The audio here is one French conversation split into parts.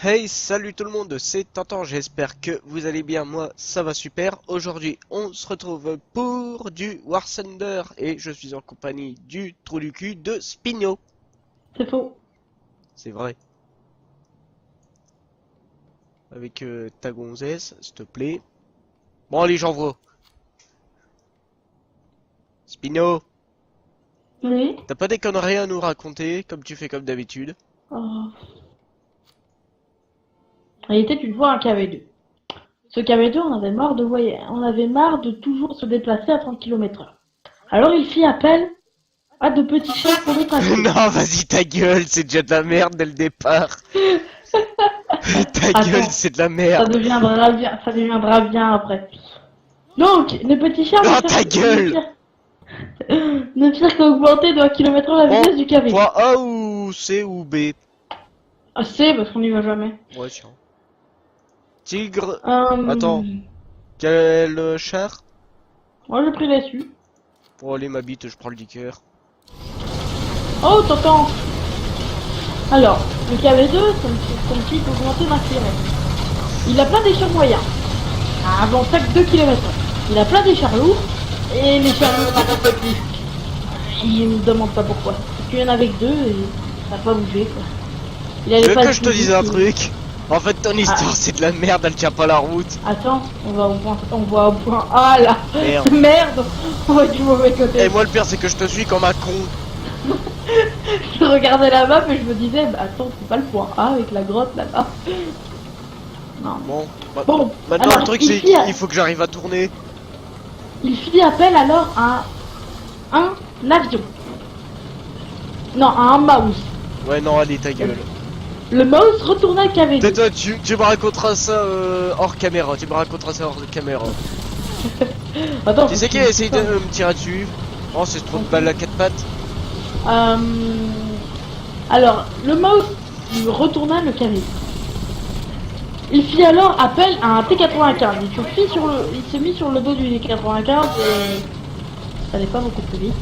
Hey, salut tout le monde, c'est Tintin, j'espère que vous allez bien, moi ça va super. Aujourd'hui on se retrouve pour du War Thunder et je suis en compagnie du trou du cul de Spino. C'est faux. C'est vrai. Avec ta gonzesse, s'il te plaît. Bon allez, j'envoie. Spino, Oui. t'as pas des conneries à nous raconter comme tu fais comme d'habitude? Oh. Il était une fois un KV2. Ce KV2, on avait marre de voyager. On avait marre de toujours se déplacer à 30 km/h. Alors il fit appel à de petits chefs pour le traquer. Non, vas-y ta gueule, c'est déjà de la merde dès le départ. Ta gueule, Attends, c'est de la merde. ça deviendra bien après. Donc, les petits chefs Non, ta gueule. ne firent qu'augmenter de 1 km/h la Bon, vitesse du KV2. point A ou C ou B? Ah, c'est parce qu'on n'y va jamais. Ouais, tiens. Tigre. Euh... Attends, quel char? Moi j'ai pris là-dessus. Pour aller ma bite, je prends le liqueur. Oh, t'entends. Alors, le KV2, comme qui peut augmenter d'un kilomètre. Il a plein d'échars moyens. Avant chaque 2 km. Il a plein d'échars lourds. Et les chars lourds n'en peuvent plus. Il me demande pas pourquoi. Parce qu'il y en avait que deux et ça n'a pas bougé quoi. Il Tu allait veux pas que je te dise un truc? En fait, ton histoire Ah. c'est de la merde, elle tient pas la route. Attends, on va au point A là. Merde. Merde. On va du mauvais côté. Et moi, le pire, c'est que je te suis comme un con. Je regardais la map et je me disais, bah attends, c'est pas le point A avec la grotte là-bas. Non. Bon, Bon, maintenant alors, le truc c'est qu'il faut que j'arrive à tourner. il fit appel alors à un avion. Non, à un mouse. Ouais, non, allez, ta gueule. Le mouse retourna le KV2. Tais-toi, tu me raconteras ça hors caméra. Tu me raconteras ça hors caméra. Attends, Tu sais qui a essayé de me tirer dessus? Oh, c'est trop de balles à quatre pattes. Euh... Alors, le mouse retourna le KV2. Il fit alors appel à un T95. Il se mit sur le dos du T95 et ça allait pas beaucoup plus vite.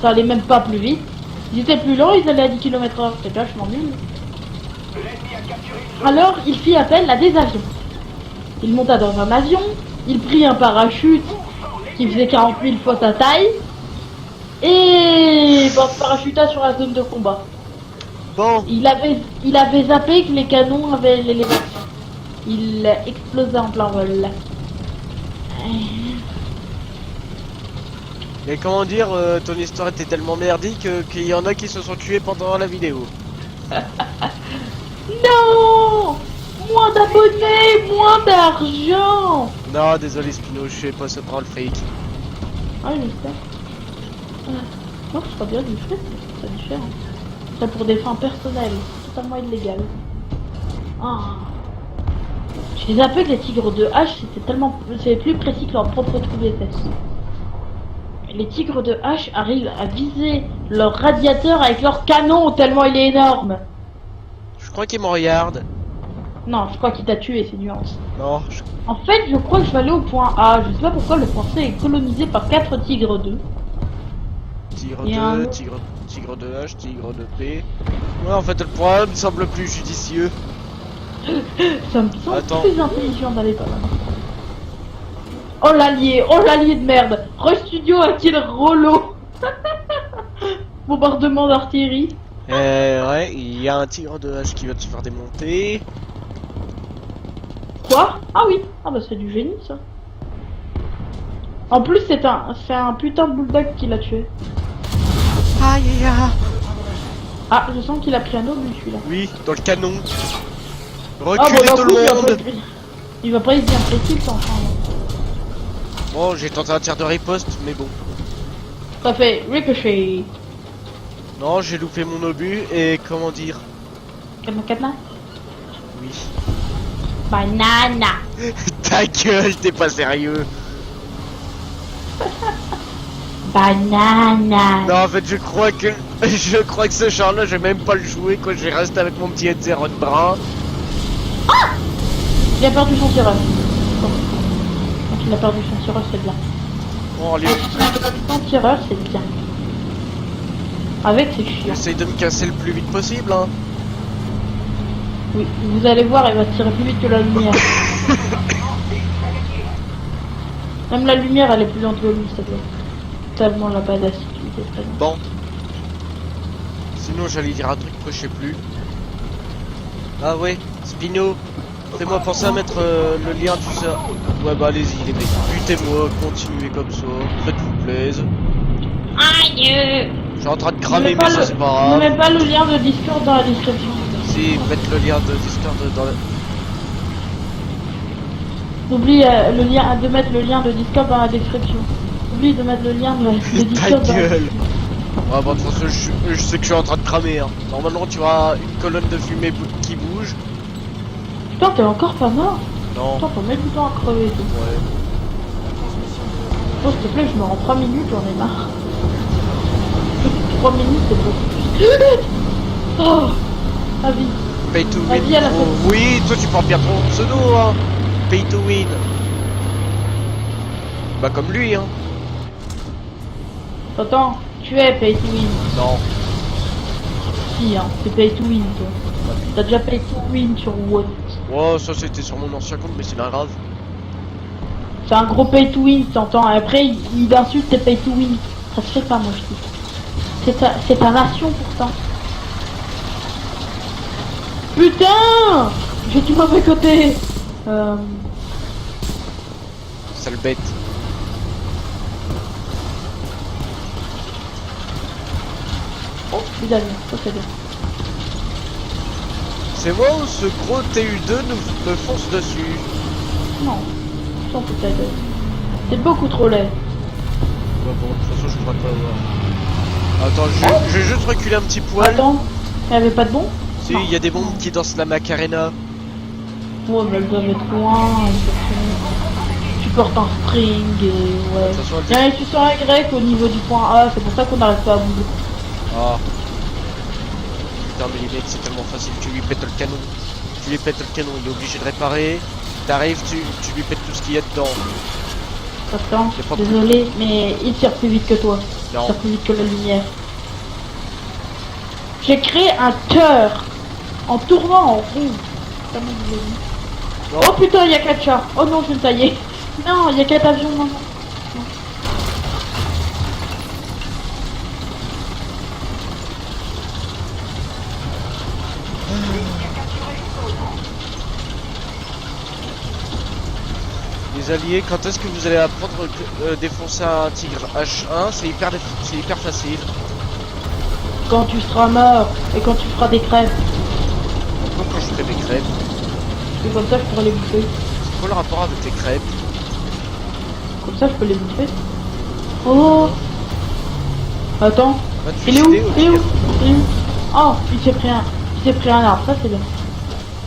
Ça allait même pas plus vite. Ils étaient plus lents, ils allaient à 10 km/h. C'était vachement nul. Alors, il fit appel à des avions. Il monta dans un avion, il prit un parachute qui faisait 40 000 fois sa taille et parachuta sur la zone de combat. Bon, Il avait zappé que les canons avaient l'élévation. Il explosa en plein vol. mais comment dire, ton histoire était tellement merdique qu'il y en a qui se sont tués pendant la vidéo. Non! Moins d'abonnés, moins d'argent! Non, désolé Spino, je sais pas se prendre le fake. Ah, j'espère. Non, je crois bien du fait, c'est différent. C'est pour des fins personnelles, totalement illégal. Ah. J'ai zappé que les tigres de H, c'est plus précis que leur propre trou d'FS. Les tigres de H arrivent à viser leur radiateur avec leur canon tellement il est énorme. Je crois qu'il me regarde. Non, je crois qu'il t'a tué, c'est nuance. Non, En fait, je crois que je vais aller au point A. Je sais pas pourquoi le point C est colonisé par 4 tigres 2. Tigre Et 2, un- tigre de H, tigre de P. Ouais, en fait, le point me semble plus judicieux. Ça me semble Attends. plus intelligent d'aller par là. Oh l'allié de merde. Rush Studio a kill Rollo. Bombardement d'artillerie. Ouais, il y a un tigre de H qui va te faire démonter. Quoi? Ah oui. Ah bah c'est du génie ça. En plus c'est un putain de bulldog qui l'a tué. Aïe aïe aïe. Ah, je sens qu'il a pris un obus celui-là. Oui, dans le canon. Ah Reculez bah, tout d'un le coup, monde. il va pas se bien précis le temps. Bon, j'ai tenté un tir de riposte, mais bon. Ça fait ricochet. Non, j'ai loupé mon obus et comment dire. Katna. Oui. Banana. Ta gueule, t'es pas sérieux. Banana. Non, en fait, je crois que ce char-là, je vais même pas le jouer quand je reste avec mon petit F0 de bras. Il a perdu son tireur. Donc il a perdu son tireur, c'est bien. Bon, allez, Son tireur, c'est bien. Avec, c'est chiant. essaye de me casser le plus vite possible, hein. Oui, vous allez voir, il va tirer plus vite que la lumière. Même la lumière, elle est plus lente que lui, s'il te plaît. Tellement la base d'assiduité, très bien. Bon. Sinon, j'allais dire un truc que je sais plus. Ah ouais, Spino, fais-moi penser à mettre le lien, tout ça. Ouais, bah allez-y, les mecs. Butez-moi, continuez comme ça. Faites-vous plaisir. Aïe! Je suis en train de cramer, mais ça, c'est pas Ne grave. mets pas le lien de Discord dans la description. Si, mettre le lien de Discord dans la... N'oublie de mettre le lien de Discord dans la description. Oublie de mettre le lien de Ta Discord dans la gueule. description. Ouais, bah de toute façon, je sais que je suis en train de cramer. Hein. Normalement, tu auras une colonne de fumée qui bouge. Putain, t'es encore pas mort? Non. Putain, faut mettre du temps à crever. Tout. Ouais. Oh, s'il te plaît, je me rends 3 minutes, j'en ai marre. 3 minutes, c'est beaucoup. Oh, ah vie. Pay to La win. vie à la Oh, oui, toi tu portes bien ton pseudo, hein. Pay to win. Bah comme lui, hein. Attends, tu es pay to win. Non. Si, hein, c'est pay to win, toi. T'as déjà pay to win sur What? Oh, ça c'était sur mon ancien compte, mais c'est pas grave. C'est un gros pay to win, t'entends? Après, il insulte tes pay to win. Ça se fait pas, moi, je dis. C'est ta nation, pourtant. Putain! J'ai du mauvais côté. Sale bête. Oh, il a vu, ça c'est bien. C'est moi ou ce gros TU2 me fonce dessus? Non, sans peut-être. C'est beaucoup trop laid. Ouais, bon, de toute façon, je crois pas voir. Attends, je vais juste reculer un petit poil. Attends, il y avait pas de bon? Si, il y a des bombes qui dansent la Macarena. Ouais, mais elles doivent être loin. Tu portes un string et ouais. De toute façon, Il y a un suissant Y au niveau du point A, c'est pour ça qu'on n'arrive pas à bouger. Ah. Putain, mais les mecs, c'est tellement facile. Tu lui pètes le canon. Tu lui pètes le canon, il est obligé de réparer. T'arrives, tu lui pètes tout ce qu'il y a dedans. Attends, Y a pas de- désolé, mais il tire plus vite que toi. Il Non. tire plus vite que la lumière. J'ai créé un cœur en tournant en rond. Comment vous avez dit? Non. Oh putain, il y a 4 chats. Oh non, je vais me tailler. Non, il y a 4 avions, non, non. Les alliés, quand est-ce que vous allez apprendre que défoncer un tigre H1? C'est hyper facile. Quand tu seras mort et quand tu feras des crêpes. Pourquoi quand je fais des crêpes? Et comme ça, je pourrai les bouffer. C'est quoi le rapport avec tes crêpes? Comme ça, je peux les bouffer. Oh! Attends. Va te Il est où? suicider, au Il est où? pire. Il est où? Oh, il s'est pris un arbre, ça c'est bien.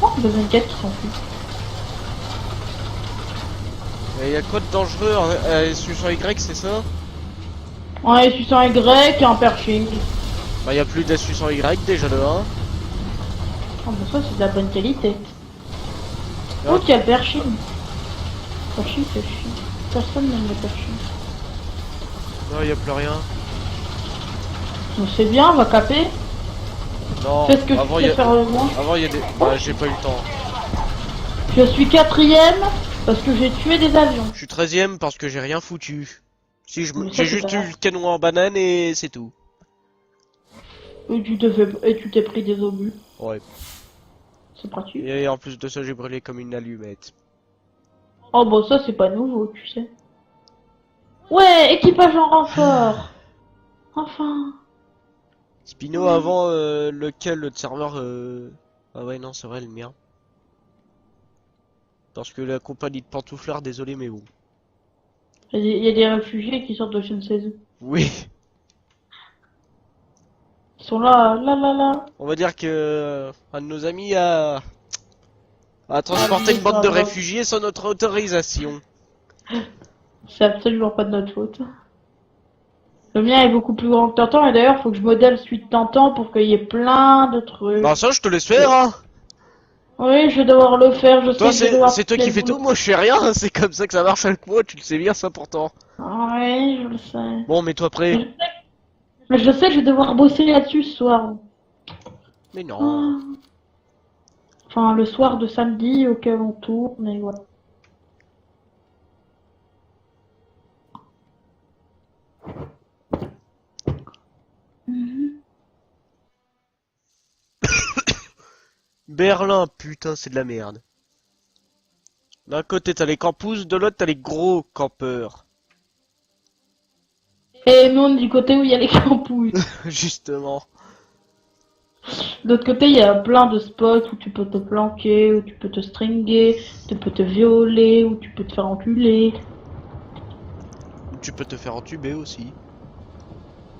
Oh, le 24 qui s'enfuit. Il y a quoi de dangereux sur Y, c'est ça? Ouais, suissant Y et un perching. Bah y a plus de sur Y déjà de 1. Oh, bah ça c'est de la bonne qualité. Ah. Oh, il y a le perching. Perching, c'est chiant. Personne n'aime le perching. Non, y a plus rien. Donc c'est bien, on va caper. Non, Fais ce que avant tu y sais a... faire le moins. Avant y a des... Bah j'ai pas eu le temps. Je suis 4ème parce que j'ai tué des avions. Je suis 13ème parce que j'ai rien foutu. Si Mais ça, j'ai c'est juste pas eu grave. le canon en banane et c'est tout. Et tu t'es pris des obus. Ouais. C'est pratique. Et en plus de ça, j'ai brûlé comme une allumette. Oh bah ça c'est pas nouveau, tu sais. Ouais, équipage en renfort. Enfin. Spino, avant lequel le serveur Ah ouais, non, c'est vrai, le mien. Parce que la compagnie de pantouflard, désolé, mais bon. Il y a des réfugiés qui sortent de je ne sais où. Oui. Ils sont là, là. On va dire que un de nos amis a transporté une bande de réfugiés sans notre autorisation. C'est absolument pas de notre faute. Le mien est beaucoup plus grand que Tintin et d'ailleurs faut que je modèle celui de Tintin pour qu'il y ait plein de trucs. Bah ça, je te laisse faire, hein. Oui, je vais devoir le faire, je Toi, sais que je vais devoir c'est toi qui fais tout, moi je fais rien. C'est comme ça que ça marche avec moi, tu le sais bien ça pourtant. Oui, je le sais. Bon, mets-toi prêt. Mais je sais que je vais devoir bosser là-dessus ce soir. Mais non. Ah. Enfin, le soir de samedi auquel on tourne, et voilà. Berlin, putain, c'est de la merde. D'un côté t'as les campus, de l'autre t'as les gros campeurs. Et nous, du côté où il y a les campus. Justement. De l'autre côté, il y a plein de spots où tu peux te planquer, où tu peux te stringer, tu peux te violer, où tu peux te faire enculer. Tu peux te faire entuber aussi.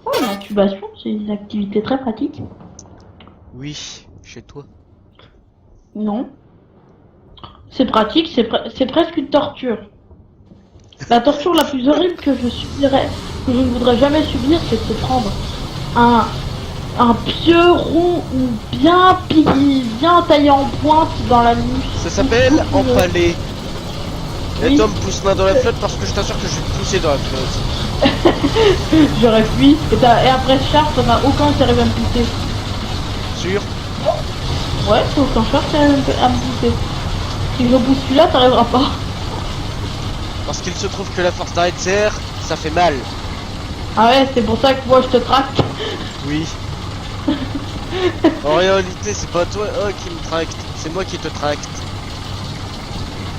Ouais, l'intubation, c'est une activité très pratique. Oui, chez toi. Non. C'est pratique, c'est presque une torture. La torture la plus horrible que je subirais, que je ne voudrais jamais subir, c'est de se prendre un, un pieu rond ou bien bien taillé en pointe dans la nuque. Ça s'appelle empaler. Et Oui. Tom pousse-moi dans la flotte parce que je t'assure que je vais te pousser dans la flotte. J'aurais fui. Et après Sharp, ça n'a aucun intérêt à me pousser. Sûr? Ouais, c'est aucun Sharp à me pousser. Si je pousse celui-là, t'arriveras pas. Parce qu'il se trouve que la force d'arrêt de serre, ça fait mal. Ah ouais, c'est pour ça que moi je te traque. Oui. En réalité, c'est pas toi qui me tracte, c'est moi qui te tracte.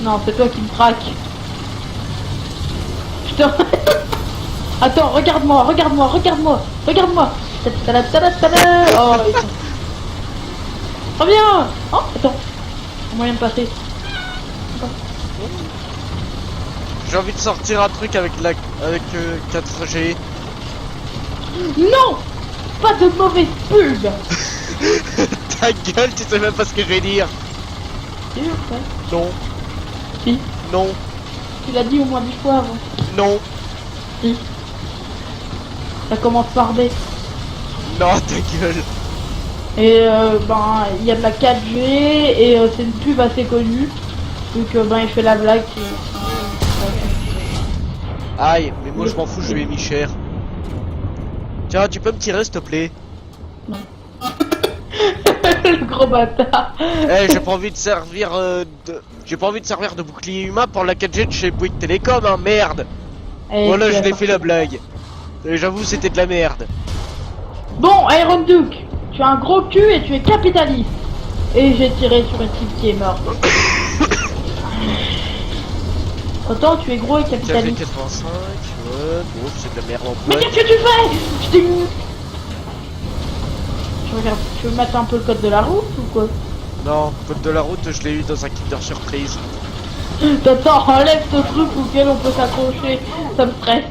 Non, c'est toi qui me traque. Je te... Attends, regarde-moi, regarde-moi, regarde-moi, regarde-moi. Oh, reviens. Oh, attends. Un moyen de passer. J'ai envie de sortir un truc avec 4G. Non, pas de mauvaise pub. Ta gueule, tu sais même pas ce que je vais dire. Sûr, ouais. Non, Si, non, tu l'as dit au moins 10 fois avant. non, Si. Ça commence par B. non, ta gueule. Et ben, il y a de la 4G et c'est une pub assez connue. Donc ben, il fait la blague. Aïe, mais moi je m'en fous, je lui ai mis cher. Tiens, tu peux me tirer s'il te plaît? Le gros bâtard. Eh, j'ai pas envie de servir J'ai pas envie de servir de bouclier humain pour la 4G de chez Bouygues Télécom, hein, merde. Et Voilà, tu je as l'ai sorti- fait la blague. Et j'avoue, c'était de la merde. Bon, Iron Duke, tu as un gros cul et tu es capitaliste. Et j'ai tiré sur une fille qui est morte. Autant tu es gros et Café capitaliste. 85, ouais, bon, c'est de la merde en Mais boîte. qu'est-ce que tu fais? Je t'ai... Je regarde, tu veux mettre un peu le code de la route ou quoi? Non, code de la route, je l'ai eu dans un Kinder Surprise. Attends, enlève ce truc auquel on peut s'accrocher, ça me stresse.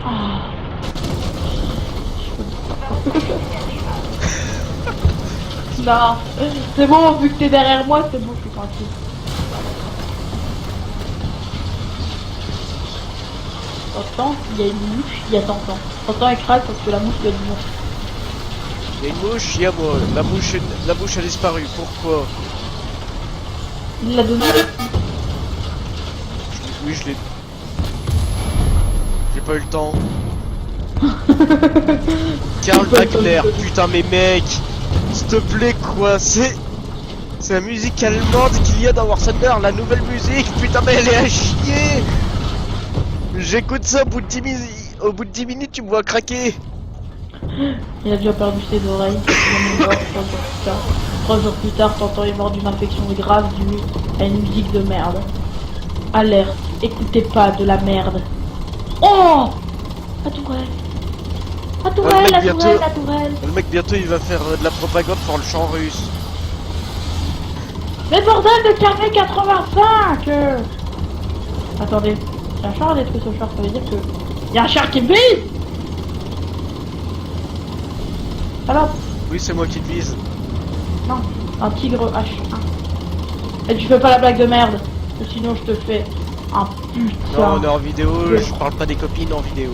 Ah. Non, c'est bon, vu que t'es derrière moi, c'est bon, je suis tranquille. T'entends, il y a une mouche, il y a Tantan. Tantan écrase parce que la mouche lui a dit non. Il y a une mouche, il y a moi. La mouche a disparu. Pourquoi? Il l'a donné. Oui, je l'ai. J'ai pas eu le temps. Karl Wagner, putain, mais mec, s'il te plaît, quoi, c'est la musique allemande qu'il y a dans War Thunder, la nouvelle musique, putain, mais elle est à chier. J'écoute ça au bout de 10 minutes, tu me vois craquer. Il a déjà perdu ses oreilles. Il est mort 3 jours plus tard. 3 jours plus tard, Tantan est mort d'une infection grave due à une musique de merde. Alerte, écoutez pas de la merde. Oh! La tourelle! La tourelle, la tourelle, la tourelle! Le mec, bientôt, il va faire de la propagande pour le chant russe. Mais bordel de carré 85! Attendez, il y a un char à détruire ce char, ça veut dire que... Il y a un char qui me vise! Alors, Oui, c'est moi qui te vise. non, un tigre H1. Et tu fais pas la blague de merde, ou sinon je te fais un putain. Non, on est en vidéo, je parle pas des copines en vidéo.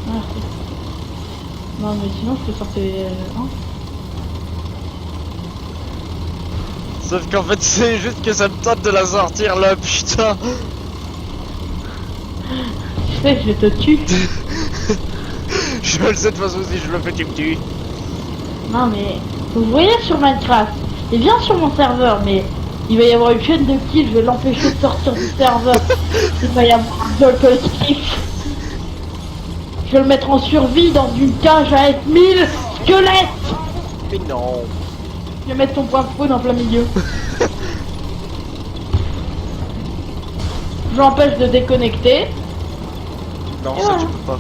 Merci. Non mais sinon je te sortais... hein. Sauf qu'en fait, c'est juste que ça me tente de la sortir là, putain. Tu sais, je te tue. Je le sais de toute façon, si je le fais, tu me tues. Non mais, vous voyez sur Minecraft, il vient sur mon serveur, mais il va y avoir une chaîne de kills, je vais l'empêcher de sortir du serveur. Il va y avoir un jeu collectif. Je vais le mettre en survie dans une cage avec 1000 squelettes. Mais non. Je vais mettre ton point de spawn en plein milieu. J'empêche de déconnecter. Non, Et ça voilà. tu peux pas.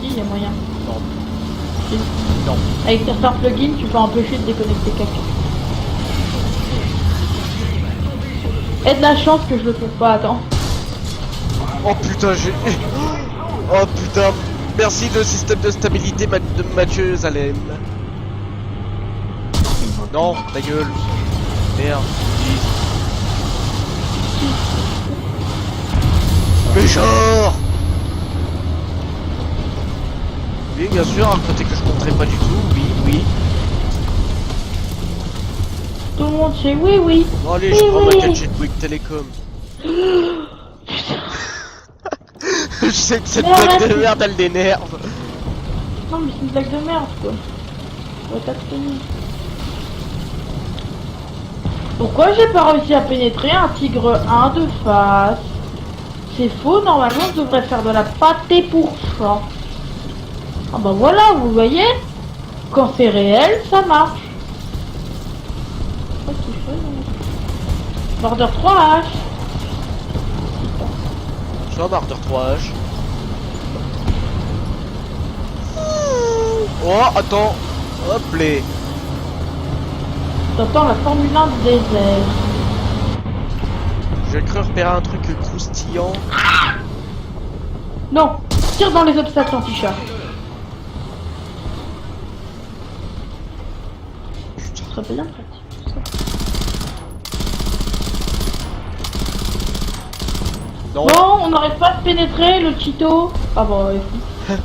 Si, il y a moyen. Non. Si. Non. Avec certains plugins, tu peux empêcher de déconnecter quelqu'un. Et de la chance que je le trouve pas, attends. Oh putain, j'ai... Oh putain. Merci le système de stabilité de Mathieu Zalem. Non, ta gueule. Merde. Mais genre. Oui, bien sûr, à côté que je compterai pas du tout, oui, oui. Tout le monde sait oui, oui. Bon allez, Oui, je prends ma oui. 4G de Bouygues Télécom. Je sais que cette Mais blague arrête. de merde, elle l'énerve. Non mais c'est une blague de merde quoi. On va t'abstenir. Pourquoi j'ai pas réussi à pénétrer un tigre 1 de face? C'est faux, normalement je devrais faire de la pâté pour chat. Ah bah voilà, vous voyez? Quand c'est réel, ça marche. Qu'est-ce qu'il fait, là? Border 3H. Soit Martyr 3H. Oh, attends. Hop les. T'entends la Formule 1 du désert. J'ai cru repérer un truc croustillant. Non, tire dans les obstacles en t-shirt. Ce serait bien pratique. Non. Bon, on n'arrête pas de pénétrer le Cheeto. Ah bon, écoute.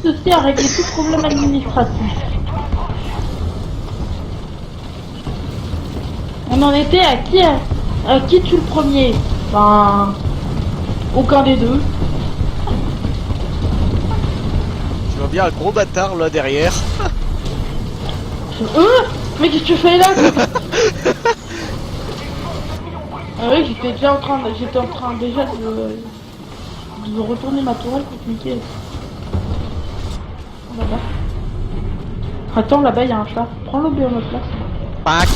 Ceci a réglé tout problème administratif. On en était à qui tue le premier? Ben, aucun des deux. Tu vois bien un gros bâtard là derrière. Mais qu'est-ce que tu fais là? Ah oui, j'étais en train déjà de retourner ma tourelle pour cliquer. Là-bas. Attends, là-bas il y a un chat. Prends l'obé à notre place. Pac.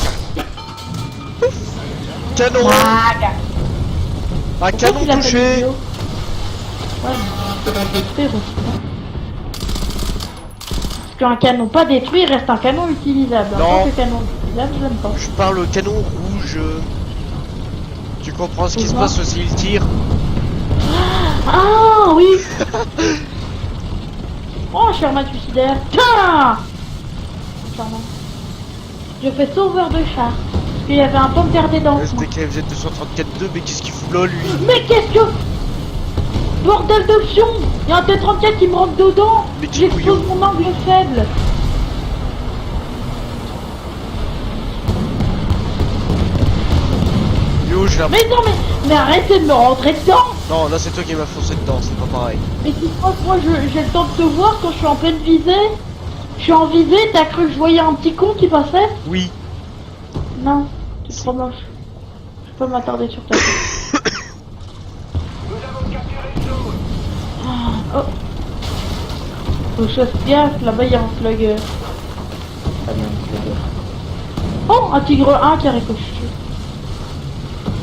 Canon. Ah, canon il a fait touché. vidéo Ouais, mais c'est pas détruire aussi. Hein. Parce qu'un canon pas détruit reste un canon utilisable. En Non. tant que canon utilisable, j'aime pas. Je parle au canon rouge. Tu comprends ce qui se Pourquoi passe s'il tire? Ah oui. Oh, Sherman suicidaire. Tiens Charmant. Je fais sauveur de chat. Parce qu'il y avait un panthère des dents. STKFZ 234-2, mais qu'est-ce qu'il fout là lui? Mais qu'est-ce que... Bordel de fion. Il y a un T-34 qui me rentre dedans. Mais qui J'explose couillon. mon angle faible. Yo, je l'ai. Mais non, mais arrêtez de me rentrer dedans. Non, là c'est toi qui m'as foncé dedans, c'est pas pareil. Mais tu crois que moi j'ai le temps de te voir quand je suis en pleine visée? Je suis en visée, t'as cru que je voyais un petit con qui passait? Oui. Non, c'est trop moche. Je peux m'attarder sur ta tête. Oh. Faut que je fasse gaffe, là-bas il y a un slugger. Ah, il y a un slugger. Oh, un tigre 1 qui a ricoché.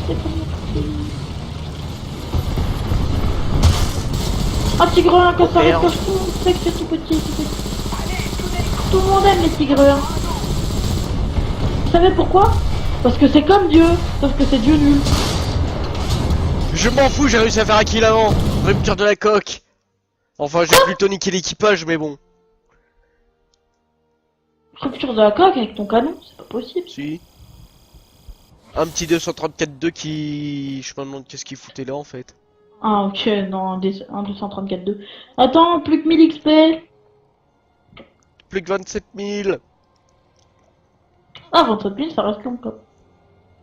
C'est pas mon petit. Un tigre 1 quand ça Merde. ricoche, tout le monde sait que c'est tout petit, tout petit. Tout le monde aime les tigres 1. Vous savez pourquoi? Parce que c'est comme Dieu, sauf que c'est Dieu nul. Je m'en fous, j'ai réussi à faire un kill avant. Rupture de la coque. Enfin, j'ai plutôt niqué l'équipage, mais bon. Rupture de la coque avec ton canon, c'est pas possible. Si. Un petit 234-2 qui... Je me demande qu'est-ce qu'il foutait là en fait. Ah ok, non, un 234-2. Attends, plus que 1000 XP. Plus que 27 000. Ah, 27 000, ça reste long quoi.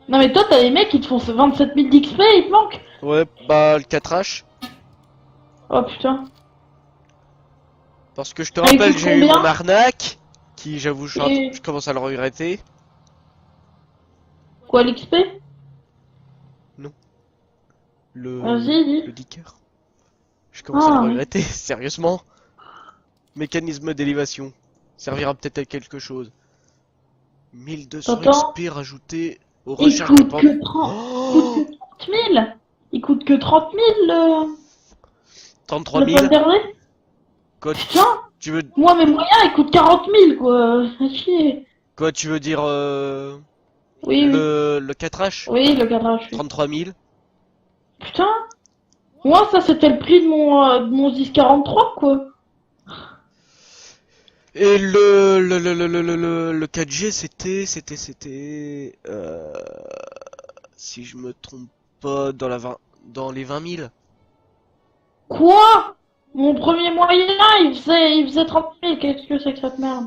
Non mais toi, t'as des mecs qui te font 27 000 d'XP, il te manque. Ouais, bah le 4H. Oh putain. Parce que je te Ah, il rappelle, coûte j'ai eu combien mon arnaque qui j'avoue Et- je commence à le regretter. Quoi, l'XP? Vas-y, dis. Le dicker. Je commence à le Ah, oui. regretter, sérieusement. Mécanisme d'élévation. Servira peut-être à quelque chose. 1200 T'entends? XP rajouté aux Il recherches de coûte pente. que 30... il coûte Oh, que 30 000. Il coûte que 30 000, 33 le 000. Panderley. Quoi, Putain, tu veux, moi, mes moyens, ils coûtent 40 000, quoi. Fais chier. quoi, tu veux dire Oui, oui. le 4H? Oui, le cadrage, oui. 33 000. Putain. Moi, ça, c'était le prix de mon 1043, quoi. Et le 4G, si je me trompe pas, dans les 20 000. Quoi? Mon premier moyen, il faisait 30 000. Qu'est-ce que c'est que cette merde?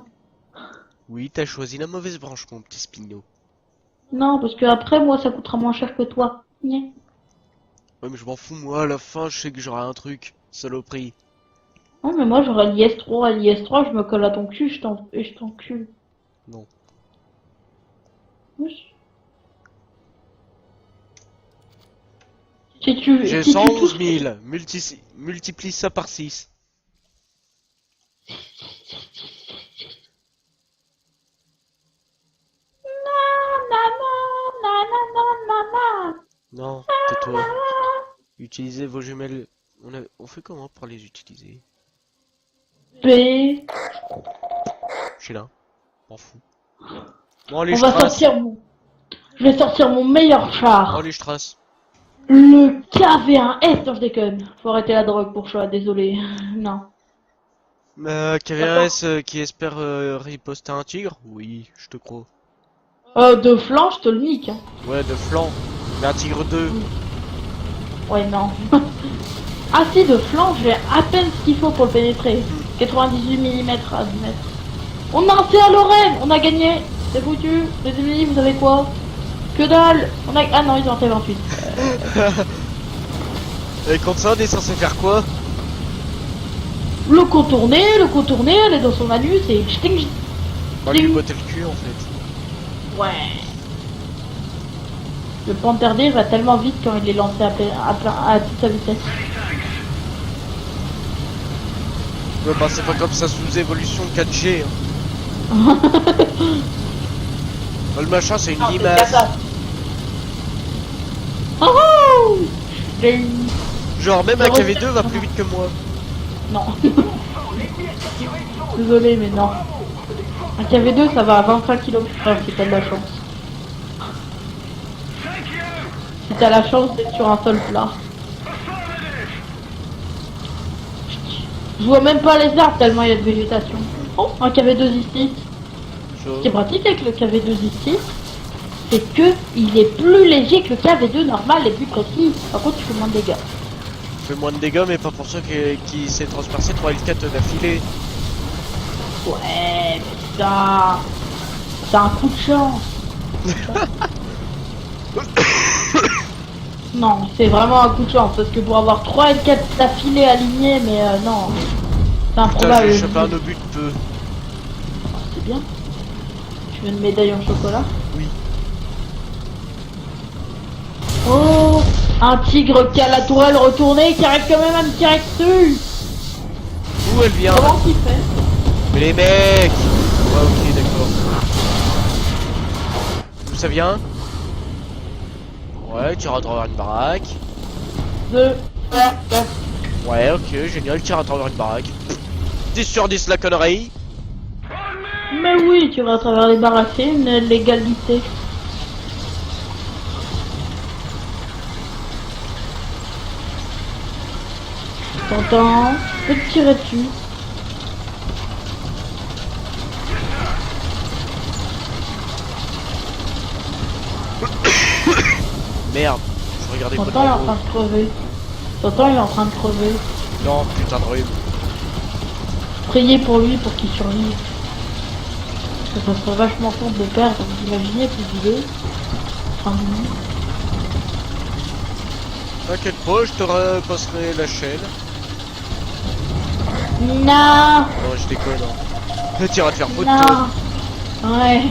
Oui, t'as choisi la mauvaise branche, mon petit Spino. Non, parce que après, moi, ça coûtera moins cher que toi. Nyeh. Ouais, mais je m'en fous, moi, à la fin, je sais que j'aurai un truc. Saloperie. Non, mais moi, j'aurais l'IS3. L'IS3, je me colle à ton cul, et je t'encule. Non. Oui. Si tu, J'ai si tu 111 touches... 000. Multiplie ça par 6. Non, tais-toi. Utilisez vos jumelles. On fait comment pour les utiliser? B. Je suis là. M'en fous. Bon, allez, On je va trace. sortir mon... Je vais sortir mon meilleur Bon, char. allez, je trace. Le KV1S. Non, je déconne. Faut arrêter la drogue pour choix, désolé. Non. KVS qui espère riposter un tigre? Oui, je te crois. De flanc, je te le nique. Hein. Ouais, de flanc. Mais un tigre 2. Ouais, non. Ah si, de flanc, j'ai à peine ce qu'il faut pour le pénétrer. 98 mm à 10 mètres. On a un C à Lorraine. On a gagné. C'est foutu. Les ennemis, vous savez quoi? Que dalle. On a... Ah non, ils ont fait 28. Et contre ça, on est censé faire quoi? Le contourner, elle est dans son anus et... Ch'ting, Bah, lui botter le cul, en fait. ouais. Le Panther D va tellement vite quand il est lancé à toute sa vitesse. Ouais, bah, c'est pas comme ça sous évolution 4G. Hein. Bah, le machin, c'est une Non, c'est limace. cata. Oh oh. J'ai- Genre, même un KV2 va plus vite que moi. Non. Désolé, mais non. Un KV2, ça va à 25 km/h si t'as de la chance. Si t'as la chance d'être sur un sol plat. Je vois même pas les arbres tellement il y a de végétation. Oh, un KV2 ici. Ce qui est pratique avec le KV2 ici, c'est que il est plus léger que le KV2 normal et plus précis. Par contre, tu fais moins de dégâts. Fait moins de dégâts, mais pas pour ceux qui s'est transpercé 3 L4 d'affilée. Ouais, mais ça... C'est un coup de chance. Non, c'est vraiment un coup de chance, parce que pour avoir 3 et 4 d'affilée alignés, mais non, c'est Putain, improbable. j'ai chopé un obus de peu. C'est bien. Tu veux une médaille en chocolat? Oui. Oh, un tigre qui a la tourelle retournée, qui arrive quand même à me tirer dessus. D'où elle vient? Comment qu'il fait? Mais les mecs! Ouais, ok, d'accord. D'où ça vient? Ouais, tu rentres à travers une baraque. 2, 3, 4. Ouais, ok, génial, tu rentres à travers une baraque. 10 sur 10 la connerie. Mais oui, tu vas à travers les baraques, c'est une légalité. T'entends? Je peux te tirer dessus. Merde, je regardais pas T'entends, il est en devant train moi. de crever. T'entends, il est en train de crever. Non, putain de rhume. Priez pour lui pour qu'il survive. Parce que ça serait vachement con de le perdre. Vous imaginez plus d'idées. Fin du monde. T'inquiète pas, je te repasserai la chaîne. Non. Non, je déconne. Hein. Tu iras te faire foutre. Non. Ouais.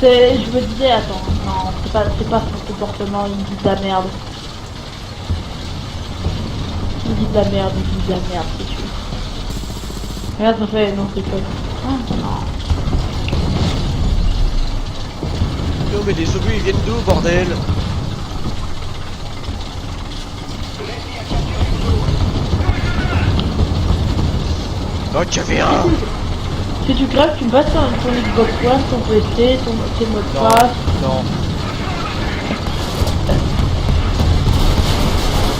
Je me disais, attends, non, c'est pas son comportement, il me dit de la merde. Il me dit de la merde, il me dit de la merde, c'est sûr. Regarde, ça fait, non, c'est pas. Ah, non. Non mais les obus ils viennent d'où bordel? Oh qu'il y avait un. Si tu crèves, tu me passes ton Xbox One, ton PC, tes mots de passe. Non.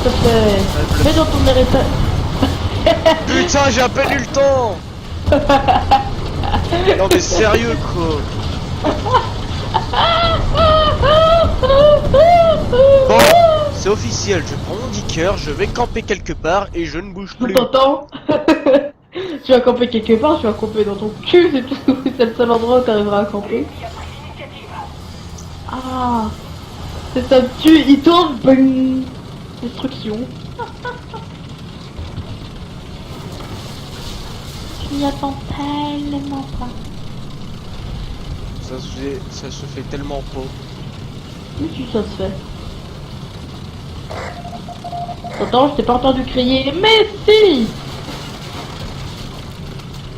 Ça fait. Mets dans ton héritage. Putain j'ai à peine eu le temps. Non mais sérieux quoi. Bon, c'est officiel, je prends mon dicker, je vais camper quelque part et je ne bouge plus. T'entends? Tu vas camper quelque part, tu vas camper dans ton cul, c'est tout. C'est le seul endroit où t'arriveras à camper. Ah, c'est ça, il tourne, bang. Destruction. Tu n'y attends tellement pas. Ça se fait tellement pas. Mais si ça se fait. Attends, je t'ai pas entendu crier. Mais si!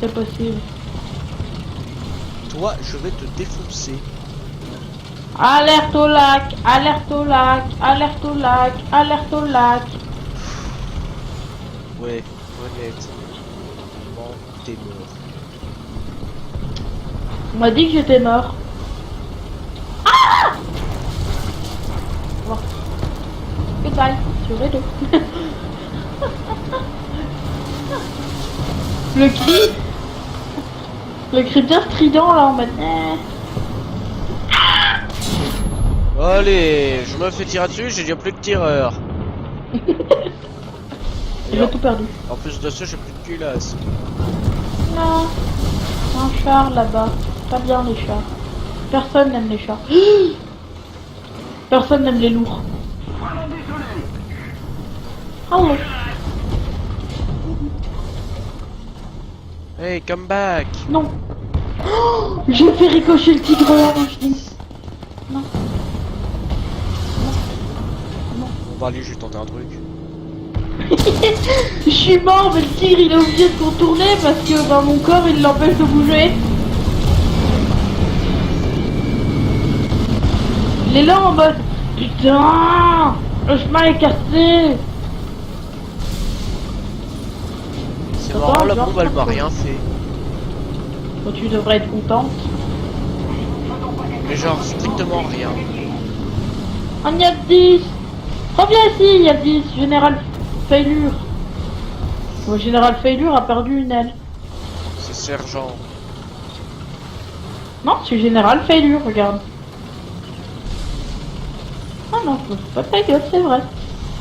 C'est possible. Toi, je vais te défoncer. Alerte au lac! Alerte au lac! Alerte au lac! Alerte au lac! Ouais, honnêtement, t'es mort. On m'a dit que j'étais mort. Ah! Bon. Goodbye, sur les deux. Le cri bien strident là en mode. Allez, je me fais tirer dessus, j'ai déjà plus de tireurs. J'ai tout perdu. En plus de ça, j'ai plus de culasse. Non, un char là-bas. Pas bien les chars. Personne n'aime les chars. Personne n'aime les lourds. Hello. Hey, come back. Non. Oh, j'ai fait ricocher le tigre là, je dis. Non. Bon, allez, je vais tenter un truc. Je suis mort, mais le tigre il est obligé de contourner parce que bah, mon corps il l'empêche de bouger. Il est là en mode putain, le chemin est cassé. C'est marrant, la bombe elle m'a rien fait. Bon, tu devrais être contente. Mais genre strictement rien. On y a 10. Reviens ici, il y a 10. Général Failure. Bon, Général Failure a perdu une aile. C'est sergent. Non, c'est Général Failure, regarde. Ah non, je me fous pas de ta gueule, c'est vrai.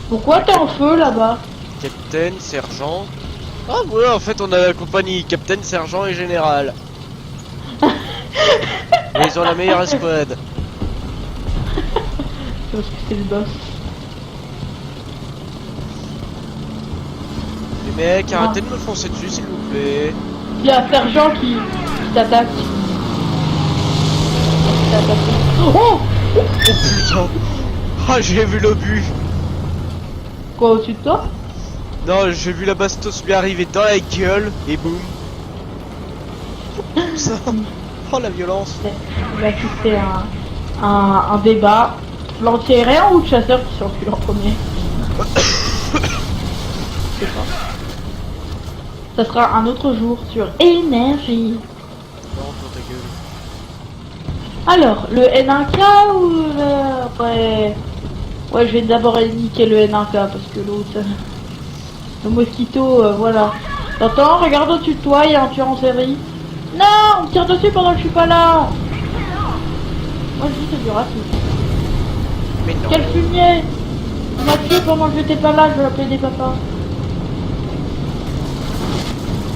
Pourquoi t'es en feu là-bas? Capitaine, sergent. Ah ouais, en fait on a la compagnie Capitaine, sergent et général. Mais ils ont la meilleure escouade. Parce que c'est le boss. Les mecs, arrêtez de me foncer dessus s'il vous plaît. Il y a un sergent qui t'attaque. Oh! Oh putain. Ah j'ai vu l'obus. Quoi, au-dessus de toi? Non, j'ai vu la bastos lui arriver dans la gueule et boum. Ça. Oh la violence. Il va assister à un débat. L'anti-aérien ou le chasseur qui s'enfuit en premier? Je sais pas. Ça sera un autre jour sur énergie. Non, pour ta gueule. Alors, le N1K ou le... Ouais, je vais d'abord niquer le N1K parce que l'autre... Le mosquito, voilà. T'entends? Regarde au-dessus de toi, il y a un tueur en série. Non, on me tire dessus pendant que je suis pas là. Moi je dis c'est du racisme. Mais non. Quel fumier! On m'a tué pendant que j'étais pas là, je vais appeler des papas.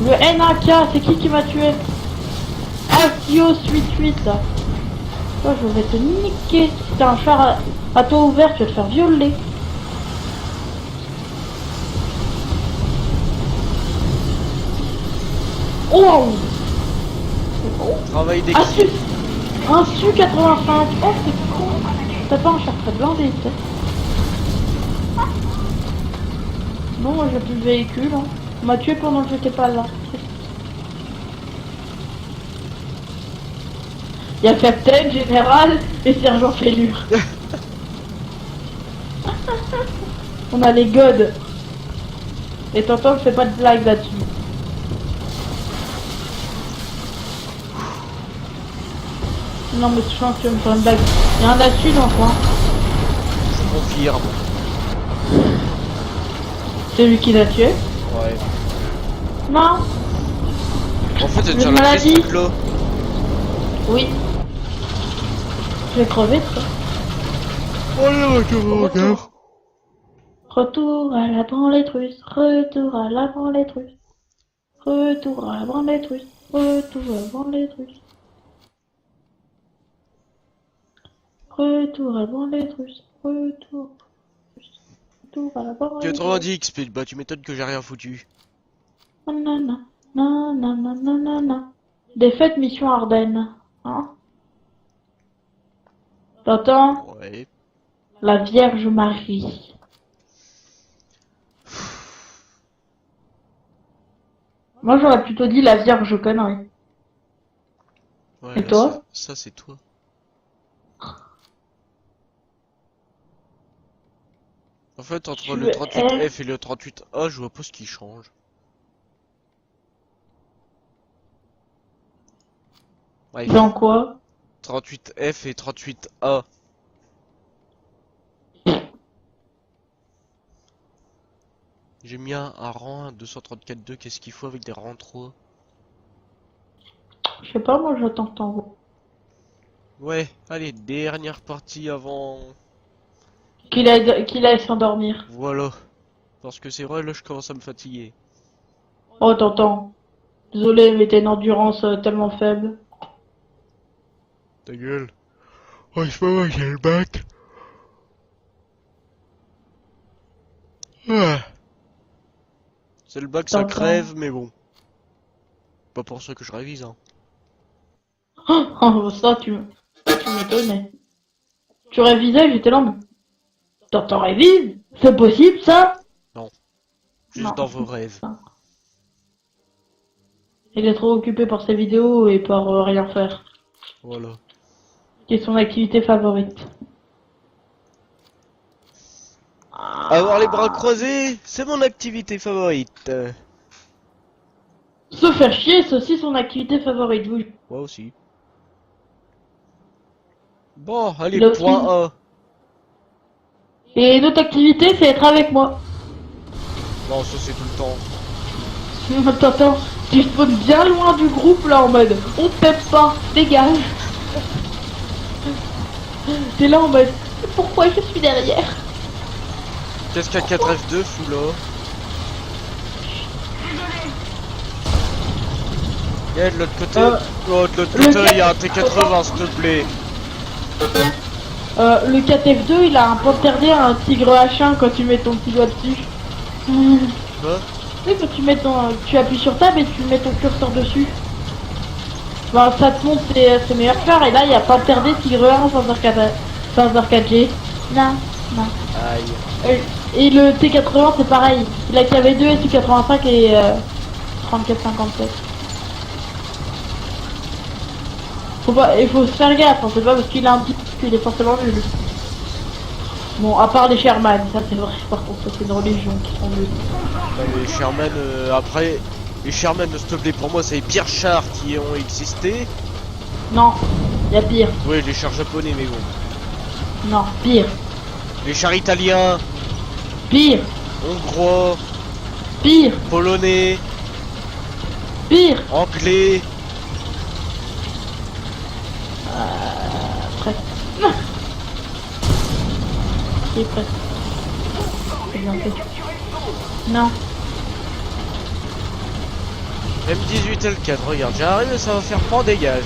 Le N1K, c'est qui m'a tué? Asio 88. Toi, je vais te niquer. Si t'as un char à toit ouvert, tu vas te faire violer. Oh! Travail Ah, d'équipe. un Su 85. Oh, c'est con. T'as pas un char très blindé, tu sais. Non, moi j'ai plus de véhicule. Hein. On m'a tué pendant que j'étais pas là. Il y a Captain, Général et Sergent Fêlure. On a les gods. Et Tonton ne fait pas de blague là-dessus. Non mais je pense que tu vas me faire une blague. Il y a un là-dessus dans le coin. Je confirme. C'est lui qui l'a tué. Ouais. Non. En fait, c'est Une déjà la maladie. ce truc-là. Oui. Je vais crever ça. Oh là, regarde. Retour à la branlette russe. Retour à la branlette russe. Retour à la branlette russe. Retour à la branlette russe. Retour à la branlette russe. Retour. Retour à la branlette russe. 90 XP, bah tu m'étonnes que j'ai rien foutu. Nanana. Nanana. Nanana. Défaite mission Ardennes. Hein? T'entends? Ouais. La Vierge Marie. Moi j'aurais plutôt dit la Vierge connerie. Ouais, Et là, toi? ça c'est toi. En fait, entre le 38F et le 38A, je vois pas ce qui change. Ouais, Dans quoi? 38F et 38A. J'ai mis un rang 234-2, qu'est-ce qu'il faut avec des rangs 3? Je sais pas, moi j'attends que t'envoies. Ouais, allez, dernière partie avant... Qu'il aille s'endormir. Voilà. Parce que c'est vrai, là, je commence à me fatiguer. Oh, t'entends. Désolé, mais t'as une endurance tellement faible. Ta gueule. Oh, c'est pas moi, j'ai le bac. Ah. C'est le bac, ça T'entends. crève, mais bon. Pas pour ça que je révise, hein. Oh, ça, tu m'étonnais. Tu révisais, j'étais là, mais... T'en révises? C'est possible, ça? Juste Non. dans vos rêves. Il est trop occupé par ses vidéos et par rien faire. Voilà. Qui est son activité favorite. Avoir les bras croisés, c'est mon activité favorite. Se faire chier, c'est aussi son activité favorite, oui. Moi aussi. Bon, allez, Il a aussi- point A. Et notre activité, c'est être avec moi. Non, ça c'est tout le temps. Attends, tu spawns bien loin du groupe là en mode on te pète pas, dégage. T'es là en mode pourquoi je suis derrière? Qu'est-ce qu'un 4F2 fout là? Et de l'autre côté, oh, de l'autre côté, il y a un T80, s'il te plaît. Le 4F2 il a un panthère d'air, un tigre H1 quand tu mets ton petit doigt dessus. Quoi? Oui, quand tu appuies sur tab et tu mets ton curseur dessus. Bah, ça te montre ses meilleurs chars et là il y a panthère d'air, tigre 1, Panzer 4G. Non, non. Aïe. Et le T80 c'est pareil. Il a KV2, SU85 et 3457. Il faut se faire gaffe, hein, c'est pas parce qu'il a un petit qu'il est forcément nul. Bon, à part les Sherman, ça c'est vrai, par contre, ça c'est une religion qui sont nuls. Bah, les Sherman, après, les Sherman, s'il te plaît, pour moi, c'est les pires chars qui ont existé. Non, y a pire. Oui, les chars japonais, mais bon. Non, pire. Les chars italiens, Pire. hongrois, Pire. polonais, Pire. anglais. Presque. C'est presque. C'est bien fait. Non. M18 L4, regarde, j'arrive, ça va faire prend dégage.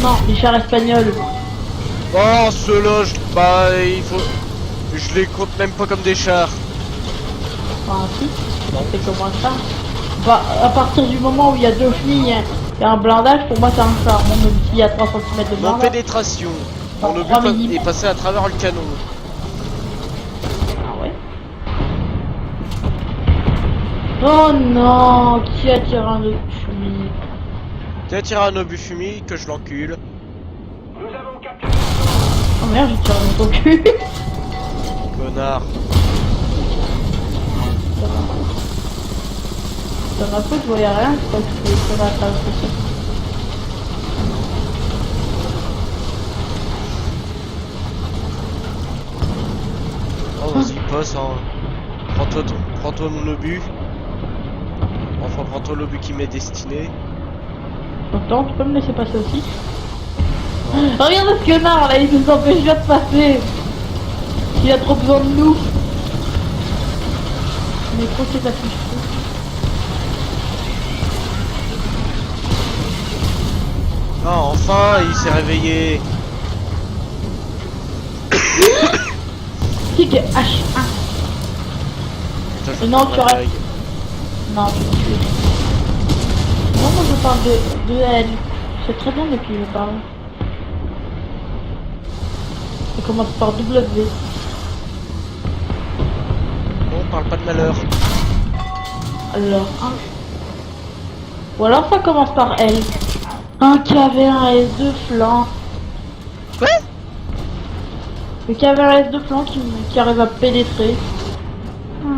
Non, les chars espagnols. Oh, ceux-là, bah, il faut... Je les compte même pas comme des chars. Enfin, si. C'est comment ça? Bah, à partir du moment où il y a deux chenilles Et un blindage, pour moi, c'est un char. Bon, même s'il y a 3 cm de Mon blindage. pénétration. Bon, Mon 3 obus millimètres. est passé à travers le canon. Ah ouais. Oh non, qui a tiré un autre fumée? Tu as tiré un obus fumé que je l'encule. Oh merde, j'ai tiré dans ton cul. Connard. Dans ma faute, je voyais rien, c'est pas que je pouvais tirer à travers tout ça. Oh vas-y, passe hein. Prends-toi mon obus. Enfin, prends-toi l'obus qui m'est destiné. Attends, tu peux me laisser passer aussi? Regarde ce connard là, il nous empêche pas de passer. Il a trop besoin de nous. Mais trop c'est la fiche. Ah, enfin, il s'est réveillé. Tig H1. Putain, je Non, me tu aurais- réveille. Non, non, moi je parle de elle. Je sais très bien de qui je parle. Ça commence par W. On parle pas de malheur. Alors, un. Ou alors ça commence par L. Un KV1 S2 flanc. Quoi? Le KV1 S2 flanc qui arrive à pénétrer. Mais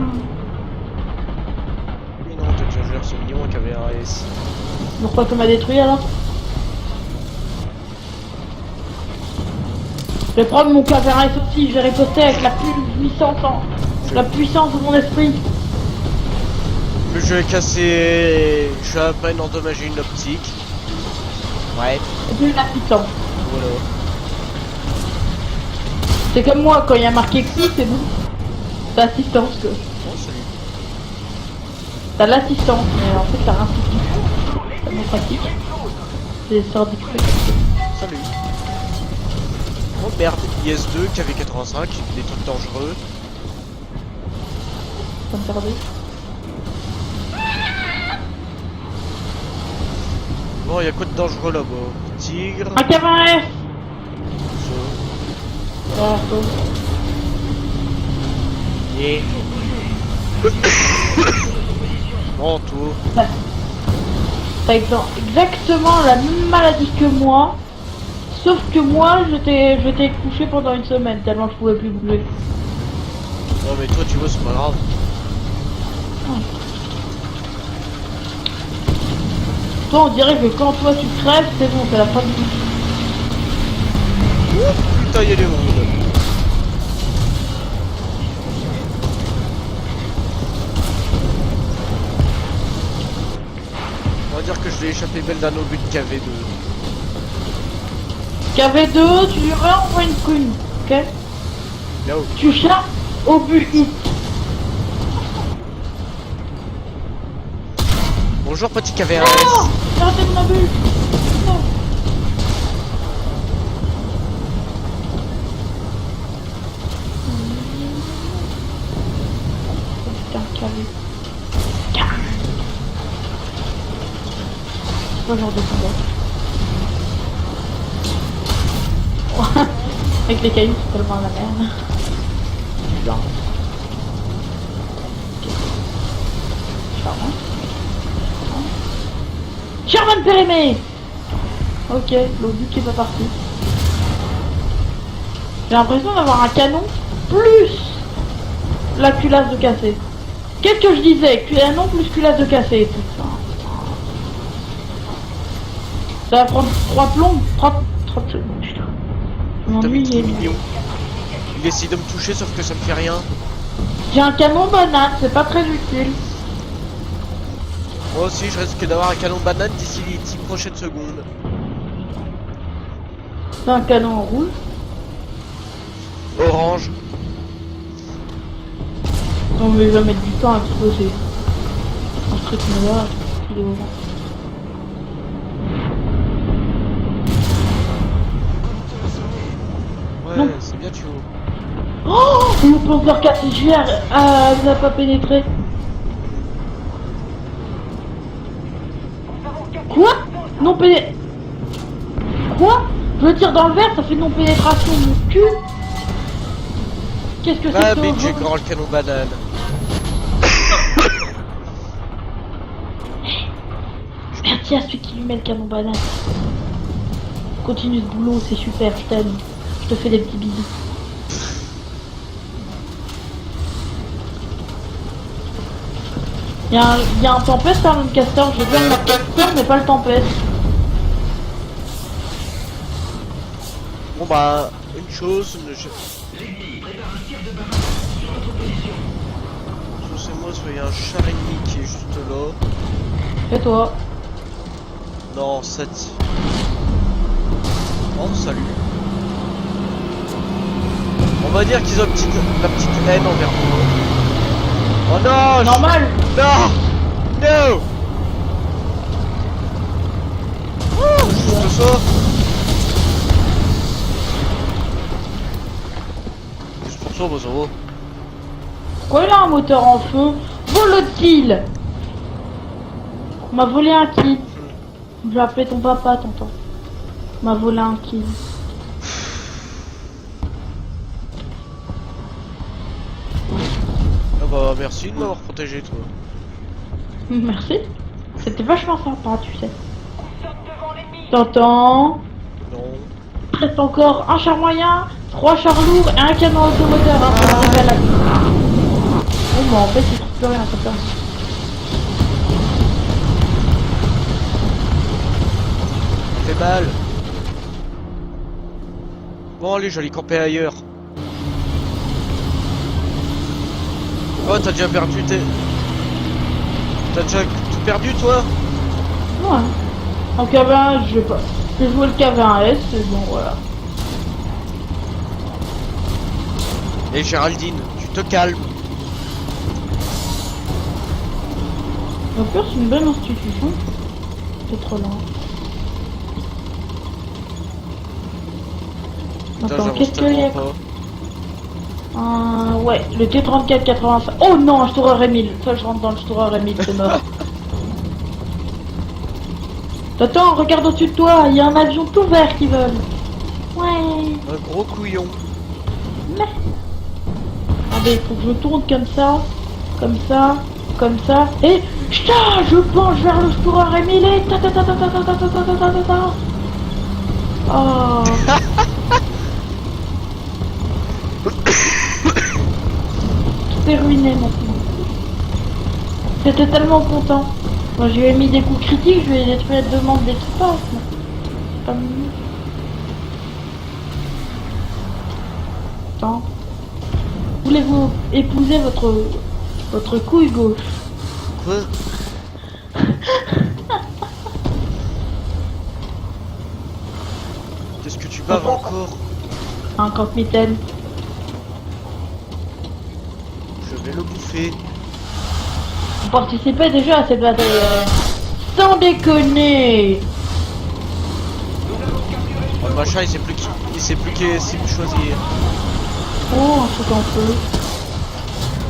non, t'as déjà joué ce mignon avec un S. Pourquoi tu m'as détruit alors? Je vais prendre mon KV1 S aussi, je vais riposter avec la puissance de mon esprit. Le jeu est cassé. Je suis à peine endommagé une optique. Ouais, Et puis la puissance. voilà. C'est comme moi, quand il y a marqué XI, c'est bon. T'as assistance. Bon, salut. T'as l'assistance, mais en fait t'as rien du tout. C'est tellement pratique. C'est des sorts d'XP. Salut. Oh merde, IS2, KV85, des trucs dangereux. Ça me perdait. Bon, y'a quoi de dangereux là-bas? Tigre. Un KV1 S. Ça. Voilà, so. Yeah. Bon, tout. Ouais. T'as exactement la même maladie que moi. Sauf que moi, j'étais couché pendant une semaine tellement je pouvais plus bouger. Non mais toi tu vois c'est pas grave. Toi, on dirait que quand toi tu crèves, c'est bon, c'est la fin du vie. Putain y'a du monde. On va dire que je l'ai échappé belle d'un obus de KV2. KV2, tu lui renvoies une prune, ok? Là-haut. Tu cherches au but hit. Bonjour petit KV1S. Non! J'ai raté mon obus! Non! Oh putain, KV. C'est pas le genre de combat. Avec les cailloux, c'est tellement la merde. Blanc. Charmant. Sherman périmé. Ok, l'obus qui est pas parti. J'ai l'impression d'avoir un canon plus la culasse de cassé. Qu'est-ce que je disais? Canon plus culasse de cassé. Putain. Ça va prendre 3 plombs, 30 secondes. Putain. Mon T'as ennui mis trop est- mignon. Il essaie de me toucher sauf que ça me fait rien. J'ai un canon banane, c'est pas très utile. Moi aussi je risque d'avoir un canon banane d'ici les 10 prochaines secondes. C'est un canon en rouge. Orange. On va jamais mettre du temps à exploser. Un truc là, il est orange. Ouais, Non. c'est bien tu vois. Oh, le Panzer 4 GR n'a pas pénétré. Quoi? Non péné... Quoi? Je le tire dans le verre, ça fait non pénétration mon cul. Qu'est-ce que c'est Ah que mais ce j'ai jeu? grand le canon banane. Merci à celui qui lui met le canon banane. Continue ce boulot, c'est super, je t'aime. Je te fais des petits bisous. Il y a un tempête par Lancaster, j'ai bien le Lancaster mais pas le tempête. Bon bah, une chose, c'est moi, il y a un char ennemi qui est juste là. Et toi? Non, 7. Oh, salut. On va dire qu'ils ont la petite haine envers moi. Oh non! Normal! Non! No! Oh, juste ça! Juste pour ça, Bozo. Pourquoi il a un moteur en feu? Vole de kill! On m'a volé un kill. Je vais appeler ton papa, tonton. On m'a volé un kill. Ah bah merci de m'avoir protégé, toi. Merci. C'était vachement sympa, tu sais. T'entends? Non. Il reste encore un char moyen, 3 chars lourds et un canon automoteur. Hein, pour arriver à la... Oh bah en fait il trouve plus rien, ça fait. Fait mal. Bon allez, j'allais camper ailleurs. Oh, t'as déjà perdu tes... T'as déjà tout perdu, toi? Ouais. En KV1, je vais pas. J'ai joué le KV1S, et bon voilà. Et Géraldine, tu te calmes. Au pire, c'est une bonne institution. C'est trop lent. Putain, Attends, j'avance qu'est-ce qu'il y a? tellement pas. Ouais, le T34-85. Oh non, je t'aurais Emile. Ça, je rentre dans le tour Emile, c'est mort. Attends, regarde au-dessus de toi, il y a un avion tout vert qui vole. Ouais. Un gros couillon. Mais... Attendez, il faut que je tourne comme ça, comme ça, comme ça. Et putain, je penche vers le tour Emile et ta ta ta ta ta ta ta ta ta ta ta ta. Oh. Tout est ruiné maintenant. J'étais tellement content. Moi, je lui ai mis des coups critiques, je lui ai détruit la demande d'équipage. C'est pas mignon. Attends. Voulez-vous épouser votre couille gauche? Quoi? Qu'est-ce que tu baves encore? Un camp-mitaine. Je vais le bouffer. Vous participez déjà à cette bataille. Sans déconner. Oh, le machin, il sait plus choisir. Oh, un truc en feu.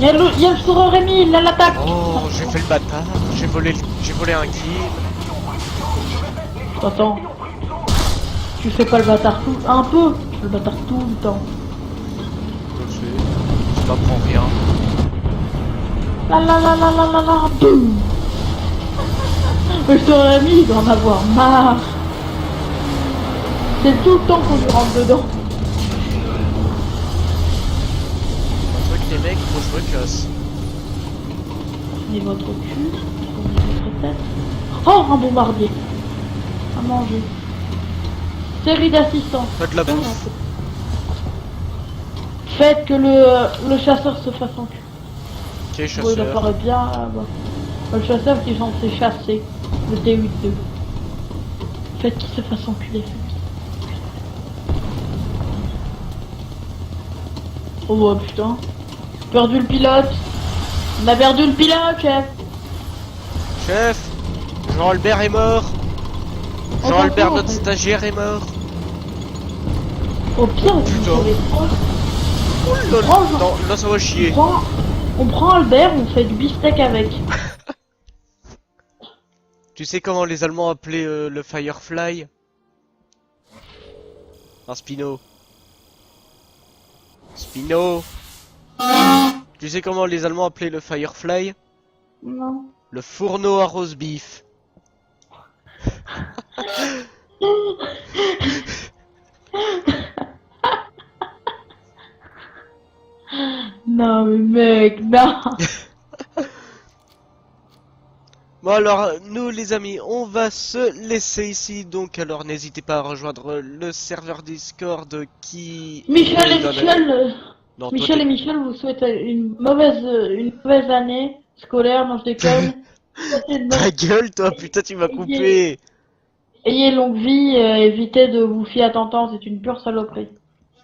Il y a le sourd Rémi, il a l'attaque. Oh, j'ai fait le bâtard. J'ai volé un kill. Attends. Tu fais pas le bâtard tout... Un peu. Tu fais le bâtard tout le temps. Je le sais. Ça m'apprend rien. La la la la la la la. Boum. Le sourd Rémi, il doit en avoir marre. C'est tout le temps qu'on lui rentre dedans. Un truc, les mecs, faut que je me casse. Prenez votre cul, prenez votre tête. Oh, un bombardier. À manger. Série d'assistants. Faites de la bouffe. Faites que le chasseur se fasse en cul. Ok, Bon, il chasseur. apparaît bien là-bas. Le chasseur qui est censé chasser. Le T8-2. Faites qu'il se fasse enculer. Oh bah putain. Perdu le pilote. On a perdu le pilote, chef. Chef, Jean-Albert est mort. On Jean-Albert, s'en fout, notre en fait. stagiaire, est mort. Au pire, vous Putain. savez quoi? Oh là là, Oh, non, là ça va chier. On prend Albert, on fait du beefsteak avec. Tu sais comment les Allemands appelaient le Firefly? Un Spino. Spino. Tu sais comment les Allemands appelaient le Firefly? Non. Le fourneau à roast beef. Non, mais mec, non. Bon alors, nous les amis, on va se laisser ici, donc alors n'hésitez pas à rejoindre le serveur Discord qui Michel est et dans Michel, Non, toi Michel et Michel vous souhaitent une mauvaise année scolaire, non je déconne. Passez une Ta bonne- gueule toi, putain tu m'as Ayez, coupé. ayez longue vie, évitez de vous fier à Tintin, c'est une pure saloperie.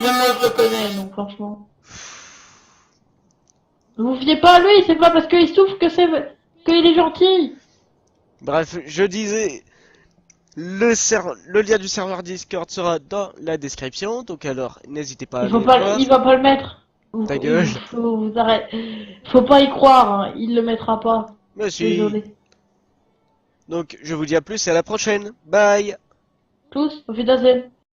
Même moi je le connais, donc franchement. Ne vous fiez pas à lui, c'est pas parce qu'il souffre qu'il est gentil. Bref, je disais, le lien du serveur Discord sera dans la description, donc alors n'hésitez pas à aller le voir. Il va pas le mettre. Ta gueule. Vous faut pas y croire, hein. Il le mettra pas. Mais si. Désolé. Donc je vous dis à plus et à la prochaine. Bye. Tous, auf Wiedersehen.